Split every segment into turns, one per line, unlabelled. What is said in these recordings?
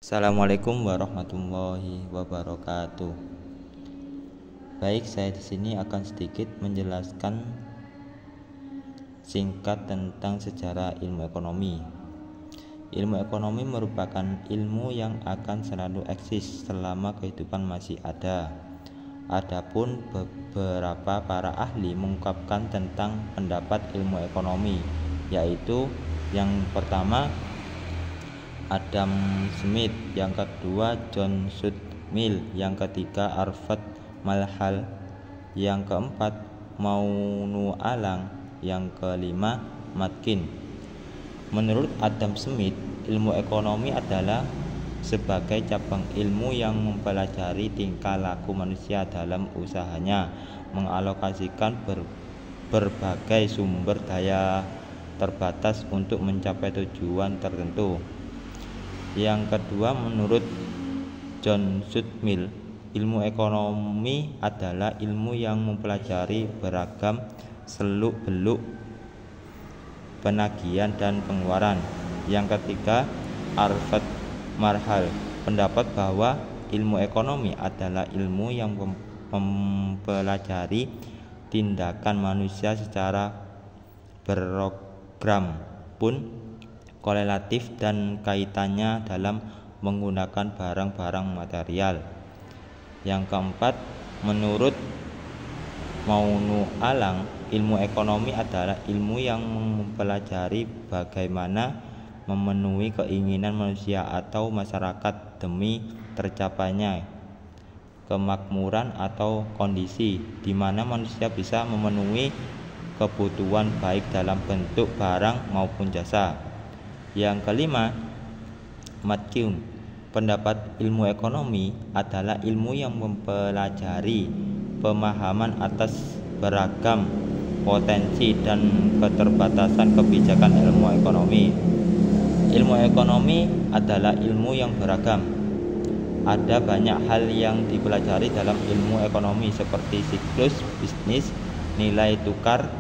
Assalamualaikum warahmatullahi wabarakatuh. Baik, saya di sini akan sedikit menjelaskan singkat tentang sejarah ilmu ekonomi. Ilmu ekonomi merupakan ilmu yang akan selalu eksis selama kehidupan masih ada. Adapun beberapa para ahli mengungkapkan tentang pendapat ilmu ekonomi, yaitu yang pertama Adam Smith, yang kedua John Stuart Mill, yang ketiga Alfred Malhal, yang keempat Maunu Alang, yang kelima Matkin. Menurut Adam Smith, ilmu ekonomi adalah sebagai cabang ilmu yang mempelajari tingkah laku manusia dalam usahanya mengalokasikan berbagai sumber daya terbatas untuk mencapai tujuan tertentu. Yang kedua, menurut John Stuart Mill, ilmu ekonomi adalah ilmu yang mempelajari beragam seluk-beluk penagihan dan pengeluaran. Yang ketiga, Alfred Marhal pendapat bahwa ilmu ekonomi adalah ilmu yang mempelajari tindakan manusia secara berprogram pun korelatif dan kaitannya dalam menggunakan barang-barang material. Yang keempat, menurut Maunu Alang, ilmu ekonomi adalah ilmu yang mempelajari bagaimana memenuhi keinginan manusia atau masyarakat demi tercapainya kemakmuran atau kondisi di mana manusia bisa memenuhi kebutuhan baik dalam bentuk barang maupun jasa. Yang kelima, Matkin pendapat ilmu ekonomi adalah ilmu yang mempelajari pemahaman atas beragam potensi dan keterbatasan kebijakan ilmu ekonomi. Ilmu ekonomi adalah ilmu yang beragam. Ada banyak hal yang dipelajari dalam ilmu ekonomi seperti siklus bisnis, nilai tukar,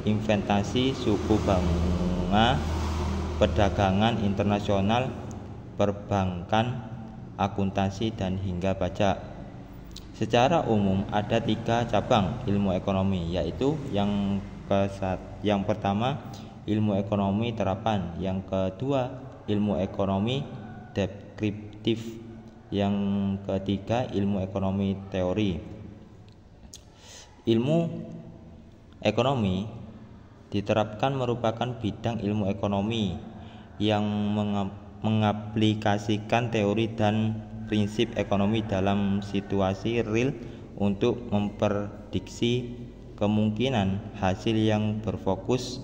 investasi, suku bunga, perdagangan internasional, perbankan, akuntansi, dan hingga pajak. Secara umum ada 3 cabang ilmu ekonomi, yaitu yang pertama ilmu ekonomi terapan, yang kedua ilmu ekonomi deskriptif, yang ketiga ilmu ekonomi teori. Ilmu ekonomi diterapkan merupakan bidang ilmu ekonomi yang mengaplikasikan teori dan prinsip ekonomi dalam situasi real untuk memprediksi kemungkinan hasil yang berfokus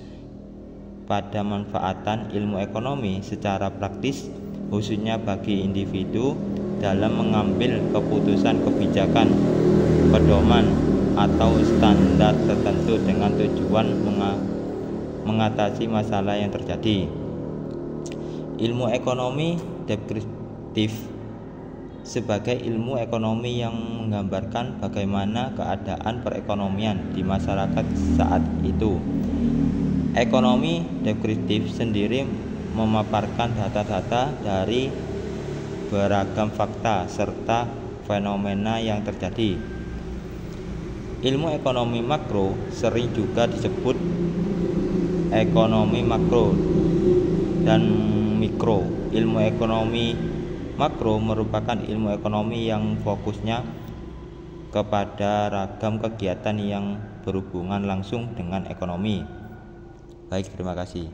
pada manfaatan ilmu ekonomi secara praktis, khususnya bagi individu dalam mengambil keputusan kebijakan, pedoman, atau standar tertentu dengan tujuan mengatasi masalah yang terjadi. Ilmu ekonomi deskriptif sebagai ilmu ekonomi yang menggambarkan bagaimana keadaan perekonomian di masyarakat saat itu. Ekonomi deskriptif sendiri memaparkan data-data dari beragam fakta serta fenomena yang terjadi. Ilmu ekonomi makro sering juga disebut ekonomi makro dan mikro. Ilmu ekonomi makro merupakan ilmu ekonomi yang fokusnya kepada ragam kegiatan yang berhubungan langsung dengan ekonomi. Baik, terima kasih.